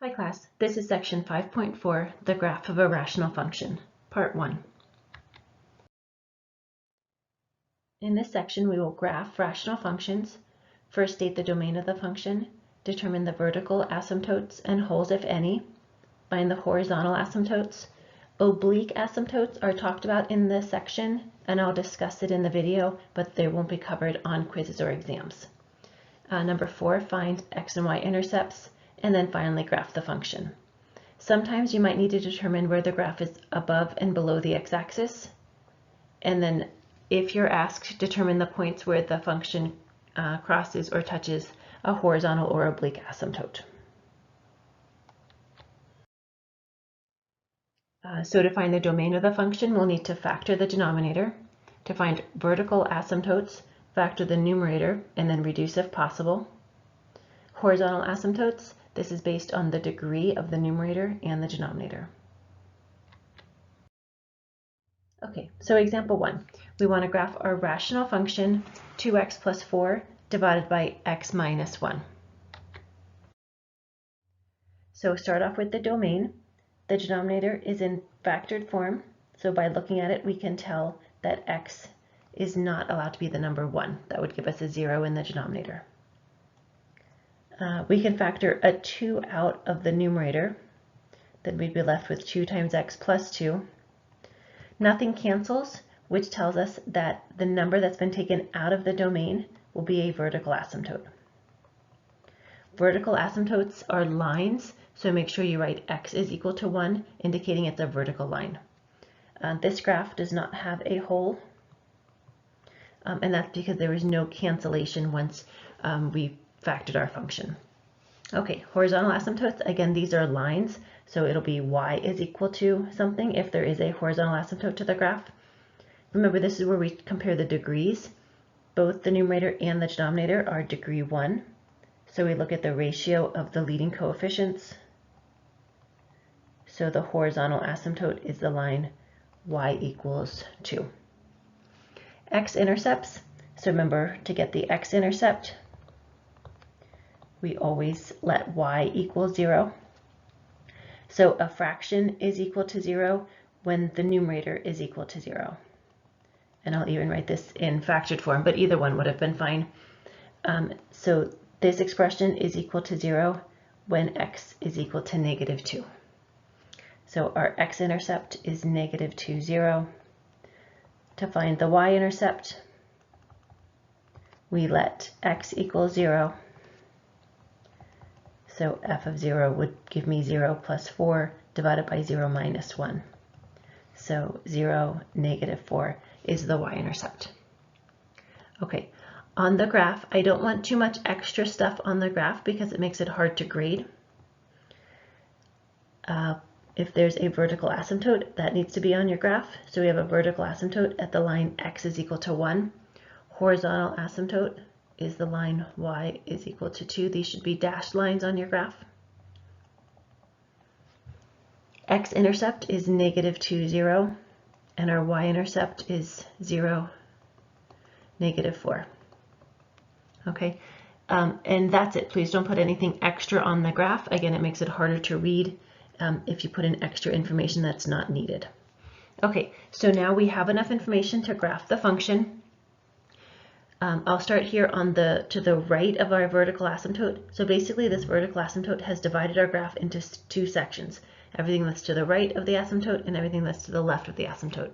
Hi class, this is section 5.4, the graph of a rational function, part 1. In this section we will graph rational functions, first state the domain of the function, determine the vertical asymptotes and holes if any, find the horizontal asymptotes. Oblique asymptotes are talked about in this section and I'll discuss it in the video, but they won't be covered on quizzes or exams. Number 4, find x and y intercepts, and then finally graph the function. Sometimes you might need to determine where the graph is above and below the x-axis. And then if you're asked, determine the points where the function crosses or touches a horizontal or oblique asymptote. So to find the domain of the function, we'll need to factor the denominator. To find vertical asymptotes, factor the numerator and then reduce if possible. Horizontal asymptotes, this is based on the degree of the numerator and the denominator. Okay, so example 1. We want to graph our rational function 2x plus 4 divided by x minus 1. So start off with the domain. The denominator is in factored form, so by looking at it we can tell that x is not allowed to be the number 1. That would give us a 0 in the denominator. We can factor a 2 out of the numerator, then we'd be left with 2 times x plus 2. Nothing cancels, which tells us that the number that's been taken out of the domain will be a vertical asymptote. Vertical asymptotes are lines, so make sure you write x is equal to 1, indicating it's a vertical line. This graph does not have a hole, and that's because there was no cancellation once we factored our function. Okay, horizontal asymptotes, again, these are lines, so it'll be y is equal to something if there is a horizontal asymptote to the graph. Remember, this is where we compare the degrees. Both the numerator and the denominator are degree 1. So we look at the ratio of the leading coefficients. So the horizontal asymptote is the line y equals 2. X-intercepts, so remember, to get the x-intercept, we always let y equal 0. So a fraction is equal to 0 when the numerator is equal to 0. And I'll even write this in factored form, but either one would have been fine. So this expression is equal to 0 when x is equal to negative 2. So our x-intercept is negative 2, 0. To find the y-intercept, we let x equal 0. So f of 0 would give me 0 plus 4 divided by 0 minus 1. So 0, negative 4 is the y-intercept. Okay, on the graph, I don't want too much extra stuff on the graph because it makes it hard to grade. If there's a vertical asymptote, that needs to be on your graph. So we have a vertical asymptote at the line x is equal to 1. Horizontal asymptote is the line y is equal to 2. These should be dashed lines on your graph. X-intercept is negative 2, 0, and our y-intercept is 0, negative 4. Okay, and that's it. Please don't put anything extra on the graph. Again, it makes it harder to read if you put in extra information that's not needed. Okay, so now we have enough information to graph the function. I'll start here on to the right of our vertical asymptote. So basically this vertical asymptote has divided our graph into 2 sections. Everything that's to the right of the asymptote and everything that's to the left of the asymptote.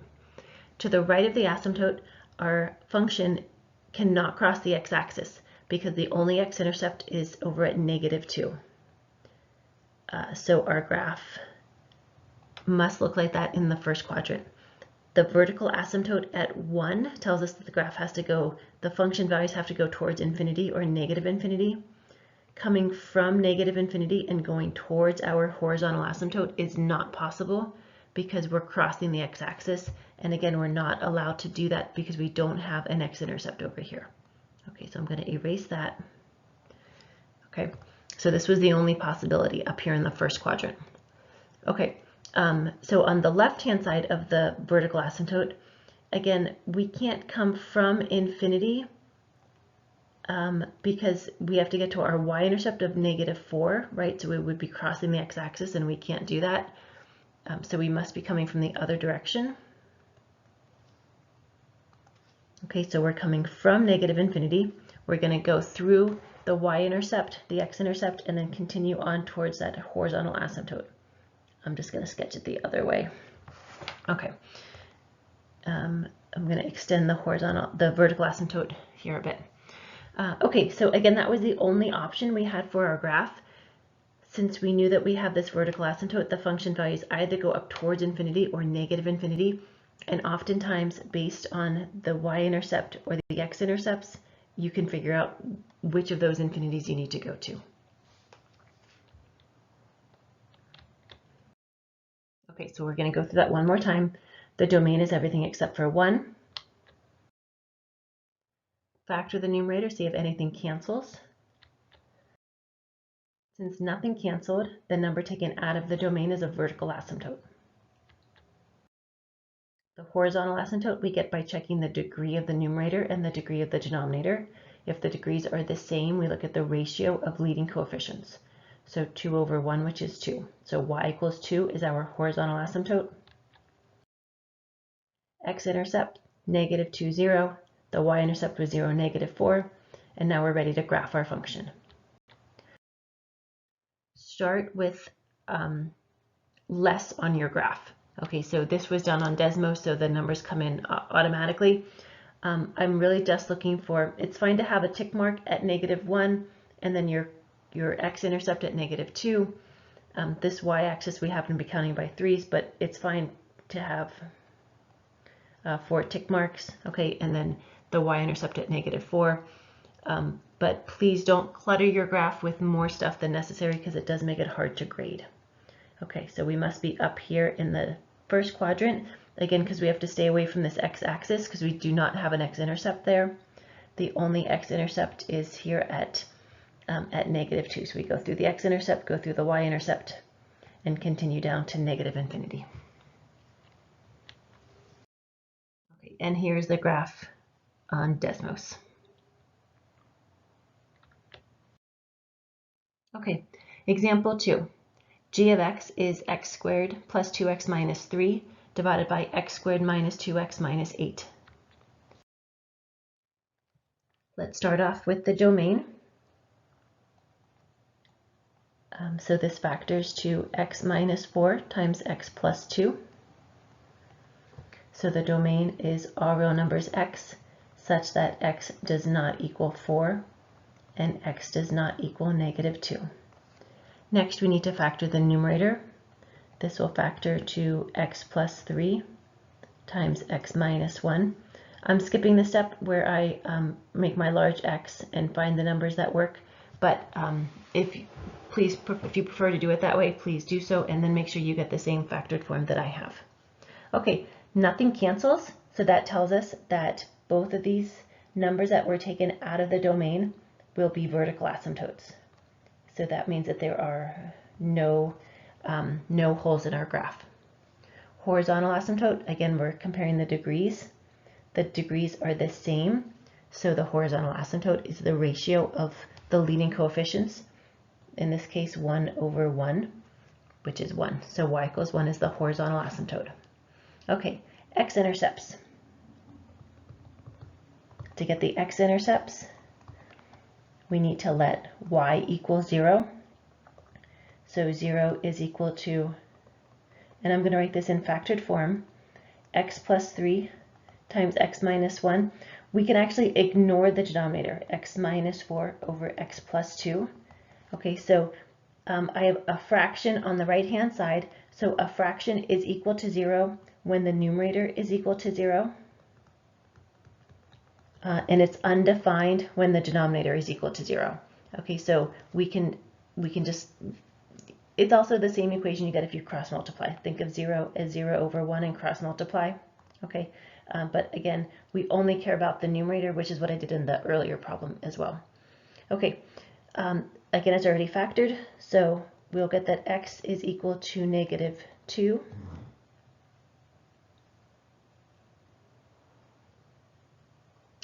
To the right of the asymptote, our function cannot cross the x-axis because the only x-intercept is over at negative 2. So our graph must look like that in the first quadrant. The vertical asymptote at 1 tells us that the graph has to go, the function values have to go towards infinity or negative infinity. Coming from negative infinity and going towards our horizontal asymptote is not possible because we're crossing the x-axis. And again, we're not allowed to do that because we don't have an x-intercept over here. Okay, so I'm going to erase that. Okay, so this was the only possibility up here in the first quadrant. Okay. So on the left-hand side of the vertical asymptote, again, we can't come from infinity because we have to get to our y-intercept of -4, right? So we would be crossing the x-axis and we can't do that. So we must be coming from the other direction. Okay, so we're coming from -infinity. We're going to go through the y-intercept, the x-intercept, and then continue on towards that horizontal asymptote. I'm just going to sketch it the other way. Okay. I'm going to extend the vertical asymptote here a bit. Okay, so again, that was the only option we had for our graph. Since we knew that we have this vertical asymptote, the function values either go up towards infinity or -infinity. And oftentimes, based on the y-intercept or the x-intercepts, you can figure out which of those infinities you need to go to. Okay, so we're going to go through that one more time. The domain is everything except for 1. Factor the numerator, see if anything cancels. Since nothing canceled, the number taken out of the domain is a vertical asymptote. The horizontal asymptote we get by checking the degree of the numerator and the degree of the denominator. If the degrees are the same, we look at the ratio of leading coefficients. So 2 over 1, which is 2. So y equals 2 is our horizontal asymptote. X-intercept, -2, 0. The y-intercept was 0, -4. And now we're ready to graph our function. Start with less on your graph. Okay, so this was done on Desmos, so the numbers come in automatically. I'm really just looking for, it's fine to have a tick mark at -1 and then your x-intercept at -2. This y-axis we happen to be counting by 3s, but it's fine to have 4 tick marks, okay, and then the y-intercept at -4. But please don't clutter your graph with more stuff than necessary because it does make it hard to grade. Okay, so we must be up here in the first quadrant, again, because we have to stay away from this x-axis because we do not have an x-intercept there. The only x-intercept is here at -2. So we go through the x-intercept, go through the y-intercept, and continue down to -infinity. Okay, and here's the graph on Desmos. Okay, example 2. G of x is x squared plus 2x minus 3 divided by x squared minus 2x minus 8. Let's start off with the domain. So this factors to x minus 4 times x plus 2. So the domain is all real numbers x such that x does not equal 4 and x does not equal -2. Next, we need to factor the numerator. This will factor to x plus 3 times x minus 1. I'm skipping the step where I make my large x and find the numbers that work, but if you prefer to do it that way, please do so, and then make sure you get the same factored form that I have. Okay, nothing cancels, so that tells us that both of these numbers that were taken out of the domain will be vertical asymptotes. So that means that there are no holes in our graph. Horizontal asymptote, again, we're comparing the degrees. The degrees are the same, so the horizontal asymptote is the ratio of the leading coefficients. In this case, 1 over 1, which is 1. So y equals 1 is the horizontal asymptote. Okay, x-intercepts. To get the x-intercepts, we need to let y equal 0. So 0 is equal to, and I'm going to write this in factored form, x plus 3 times x minus 1. We can actually ignore the denominator, x minus 4 over x plus 2. Okay, so I have a fraction on the right-hand side. So a fraction is equal to 0 when the numerator is equal to 0. And it's undefined when the denominator is equal to 0. Okay, so we can just, it's also the same equation you get if you cross multiply. Think of 0 as 0 over 1 and cross multiply. Okay, but again, we only care about the numerator, which is what I did in the earlier problem as well. Okay, again, it's already factored, so we'll get that x is equal to -2.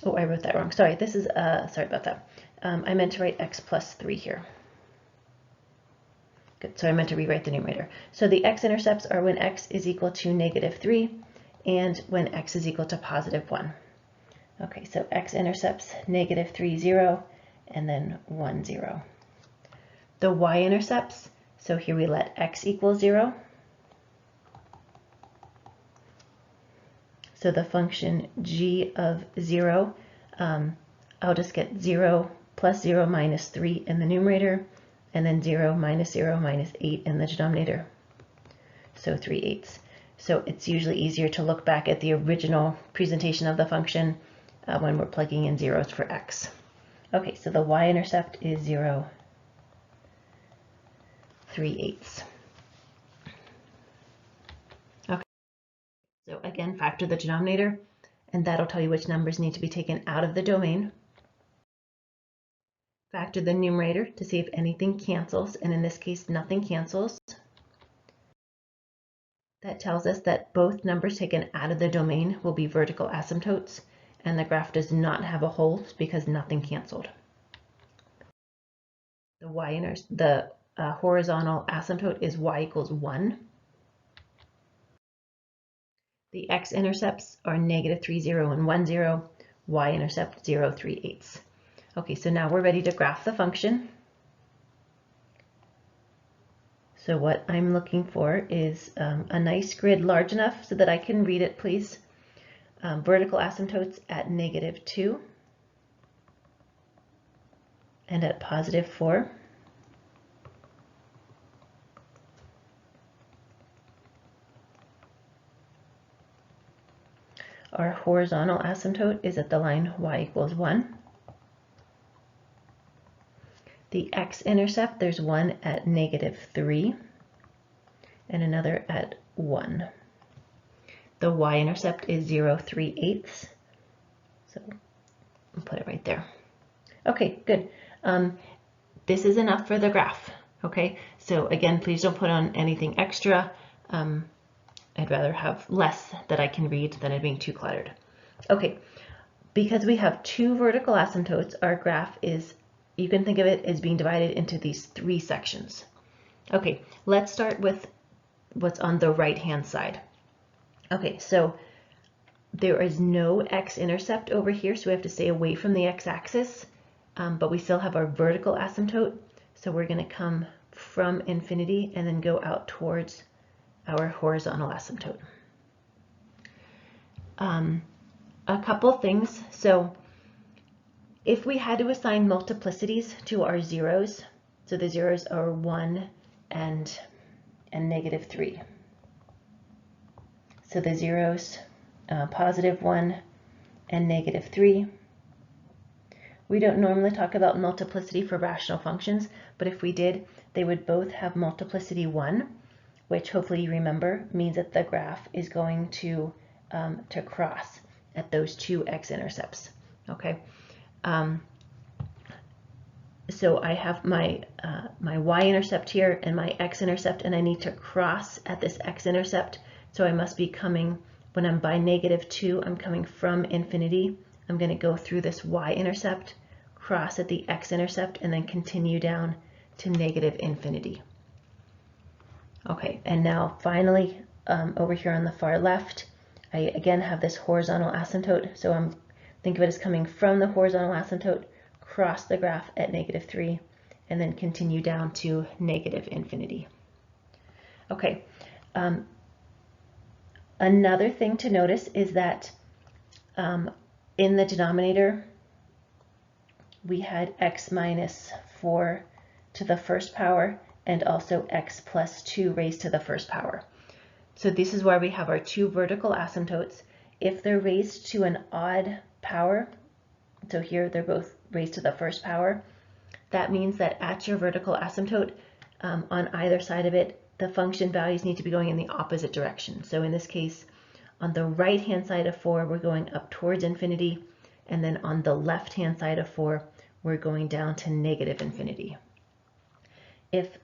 Oh, I wrote that wrong. Sorry, this is, sorry about that. I meant to write x plus 3 here. Good, so I meant to rewrite the numerator. So the x-intercepts are when x is equal to -3 and when x is equal to +1. Okay, so x-intercepts -3, 0, and then 1, 0. The y-intercepts, so here we let x equal 0. So the function g of 0, I'll just get 0 plus 0 minus 3 in the numerator, and then 0 minus 8 in the denominator. So 3/8. So it's usually easier to look back at the original presentation of the function when we're plugging in zeros for x. Okay, so the y-intercept is 0, 3/8. Okay, so again, factor the denominator, and that'll tell you which numbers need to be taken out of the domain. Factor the numerator to see if anything cancels, and in this case, nothing cancels. That tells us that both numbers taken out of the domain will be vertical asymptotes, and the graph does not have a hole because nothing canceled. The horizontal asymptote is y equals 1. The x-intercepts are -3, 0, and 1, 0. Y-intercept 0, 3/8. Okay, so now we're ready to graph the function. So what I'm looking for is a nice grid large enough so that I can read it, please. Vertical asymptotes at -2 and at +4. Our horizontal asymptote is at the line y equals 1. The x-intercept, there's one at -3 and another at 1. The y-intercept is 0, 3/8. So I'll put it right there. Okay, good. This is enough for the graph. Okay, so again, please don't put on anything extra. I'd rather have less that I can read than it being too cluttered. Okay, because we have two vertical asymptotes, our graph is, you can think of it as being divided into these 3 sections. Okay, let's start with what's on the right-hand side. Okay, so there is no x-intercept over here, so we have to stay away from the x-axis, but we still have our vertical asymptote, so we're going to come from infinity and then go out towards our horizontal asymptote. A couple things. So if we had to assign multiplicities to our zeros, so the zeros are 1 and -3. So the zeros, +1 and -3. We don't normally talk about multiplicity for rational functions, but if we did, they would both have multiplicity 1, which hopefully you remember means that the graph is going to cross at those two x-intercepts. Okay, so I have my y-intercept here and my x-intercept, and I need to cross at this x-intercept. So I must be coming, when I'm by -2, I'm coming from infinity. I'm going to go through this y-intercept, cross at the x-intercept, and then continue down to -infinity. Okay, and now finally, over here on the far left, I again have this horizontal asymptote. So think of it as coming from the horizontal asymptote, cross the graph at -3, and then continue down to -infinity. Okay, another thing to notice is that in the denominator, we had x minus 4 to the first power and also x plus 2 raised to the first power. So this is where we have our two vertical asymptotes. If they're raised to an odd power, so here they're both raised to the first power, that means that at your vertical asymptote, on either side of it, the function values need to be going in the opposite direction. So in this case, on the right-hand side of 4, we're going up towards infinity, and then on the left-hand side of 4, we're going down to -infinity. If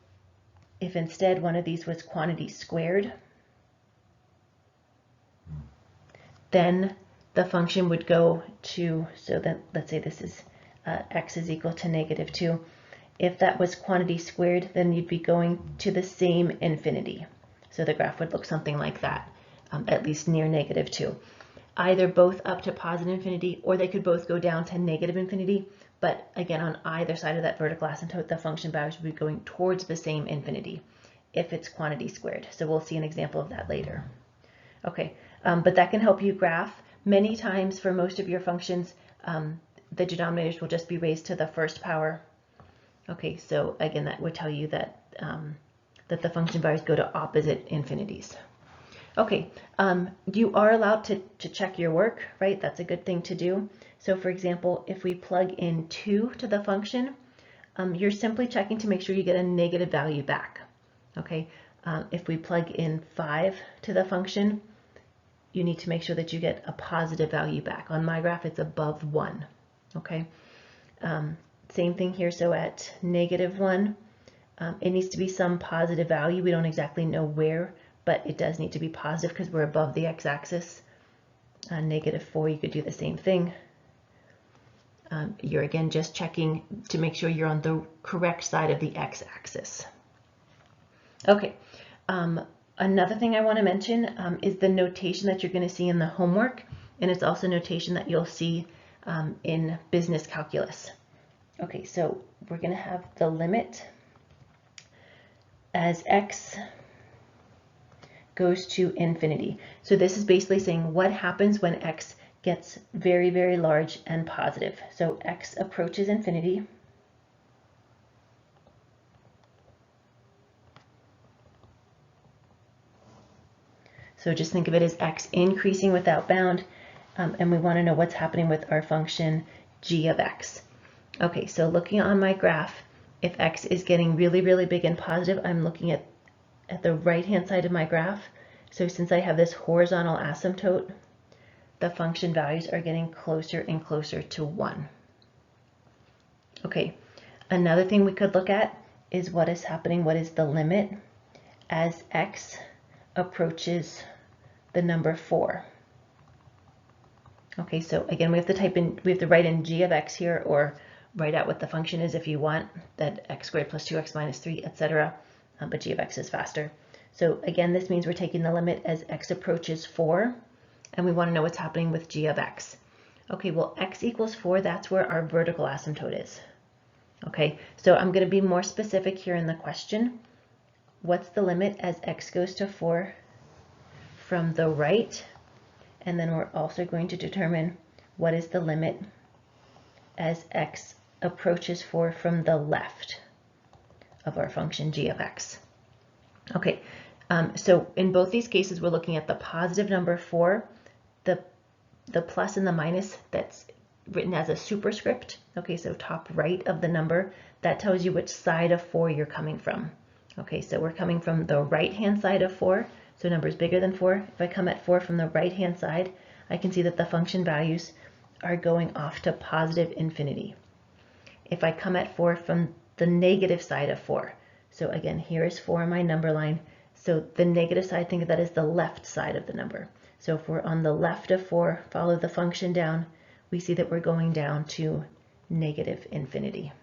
instead one of these was quantity squared, then the function would go to, so then let's say this is x is equal to -2. If that was quantity squared, then you'd be going to the same infinity. So the graph would look something like that, at least near -2. Either both up to positive infinity, or they could both go down to negative infinity. But again, on either side of that vertical asymptote, the function values would be going towards the same infinity if it's quantity squared. So we'll see an example of that later. Okay, but that can help you graph. Many times for most of your functions, the denominators will just be raised to the first power. Okay, so again, that would tell you that, that the function values go to opposite infinities. Okay, you are allowed to check your work, right? That's a good thing to do. So for example, if we plug in 2 to the function, you're simply checking to make sure you get a negative value back. Okay, if we plug in 5 to the function, you need to make sure that you get a positive value back. On my graph, it's above 1. Okay, same thing here. So at -1, it needs to be some positive value. We don't exactly know where, but it does need to be positive because we're above the x-axis. -4, you could do the same thing. You're again just checking to make sure you're on the correct side of the x-axis. Okay, another thing I want to mention is the notation that you're going to see in the homework, and it's also notation that you'll see in business calculus. Okay, so we're going to have the limit as x goes to infinity. So this is basically saying what happens when x gets very, very large and positive. So x approaches infinity. So just think of it as x increasing without bound, and we want to know what's happening with our function g of x. Okay, so looking on my graph, if x is getting really, really big and positive, I'm looking at the right-hand side of my graph. So since I have this horizontal asymptote, the function values are getting closer and closer to 1. Okay, another thing we could look at is what is happening, what is the limit as x approaches the number 4. Okay, so again, we have to write in g of x here, or write out what the function is if you want, that x squared plus 2x minus 3, etc. But g of x is faster. So again, this means we're taking the limit as x approaches 4, and we want to know what's happening with g of x. Okay, well, x equals 4, that's where our vertical asymptote is. Okay, so I'm going to be more specific here in the question. What's the limit as x goes to 4 from the right? And then we're also going to determine what is the limit as x approaches 4 from the left of our function g of x. Okay, so in both these cases, we're looking at the positive number 4, the plus and the minus that's written as a superscript. Okay, so top right of the number, that tells you which side of 4 you're coming from. Okay, so we're coming from the right-hand side of 4, so number is bigger than 4. If I come at 4 from the right-hand side, I can see that the function values are going off to positive infinity. If I come at 4 from the negative side of 4, so again, here is 4 on my number line, so the negative side, think of that as the left side of the number. So if we're on the left of 4, follow the function down, we see that we're going down to negative infinity.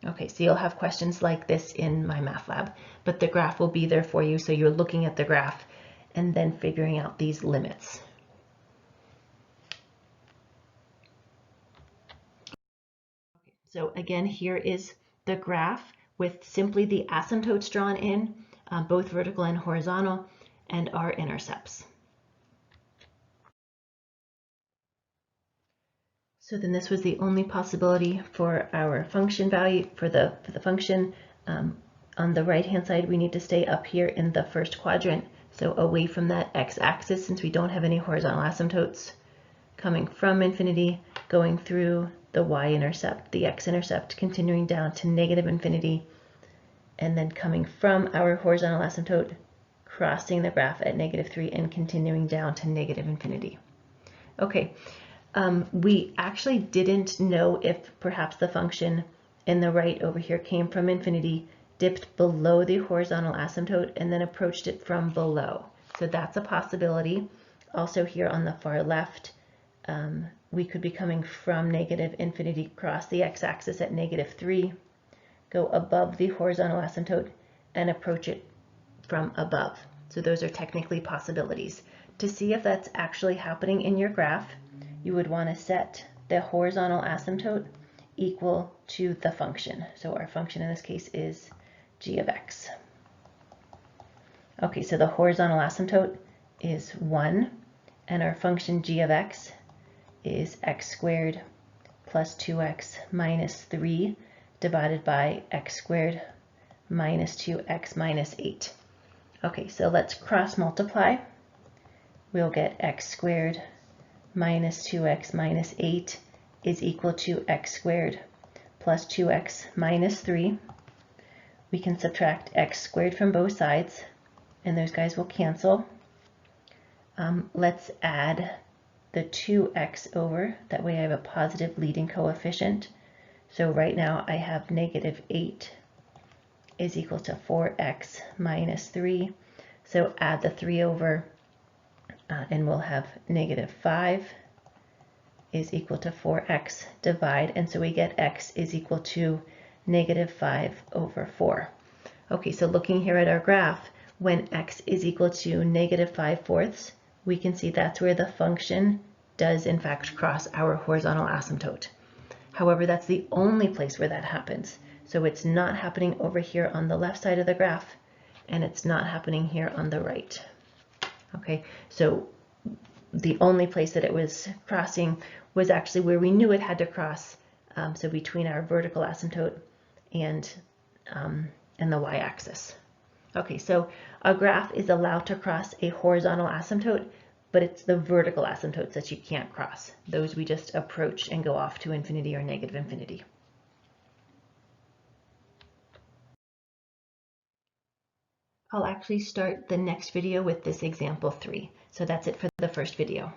Okay, so you'll have questions like this in MyMathLab, but the graph will be there for you, so you're looking at the graph and then figuring out these limits. Okay, so again, here is the graph with simply the asymptotes drawn in, both vertical and horizontal, and our intercepts. So then this was the only possibility for our function value, for the function. On the right-hand side, we need to stay up here in the first quadrant, so away from that x-axis, since we don't have any horizontal asymptotes, coming from infinity, going through the y-intercept, the x-intercept, continuing down to negative infinity, and then coming from our horizontal asymptote, crossing the graph at -3 and continuing down to negative infinity. Okay. We actually didn't know if perhaps the function in the right over here came from infinity, dipped below the horizontal asymptote, and then approached it from below. So that's a possibility. Also here on the far left, we could be coming from negative infinity across the x-axis at -3, go above the horizontal asymptote, and approach it from above. So those are technically possibilities. To see if that's actually happening in your graph, you would want to set the horizontal asymptote equal to the function. So our function in this case is g of x. Okay, so the horizontal asymptote is 1, and our function g of x is x squared plus 2x minus 3 divided by x squared minus 2x minus 8. Okay, so let's cross multiply. We'll get x squared minus 2x minus 8 is equal to x squared plus 2x minus 3. We can subtract x squared from both sides, and those guys will cancel. Let's add the 2x over. That way I have a positive leading coefficient. So right now I have -8 is equal to 4x minus 3. So add the 3 over, and we'll have -5 is equal to 4x, divide, and so we get x is equal to -5 over 4. Okay, so looking here at our graph, when x is equal to -5/4, we can see that's where the function does in fact cross our horizontal asymptote. However, that's the only place where that happens. So it's not happening over here on the left side of the graph, and it's not happening here on the right. Okay, so the only place that it was crossing was actually where we knew it had to cross, so between our vertical asymptote and the y-axis. Okay, so a graph is allowed to cross a horizontal asymptote, but it's the vertical asymptotes that you can't cross. Those we just approach and go off to infinity or negative infinity. I'll actually start the next video with this example 3. So that's it for the first video.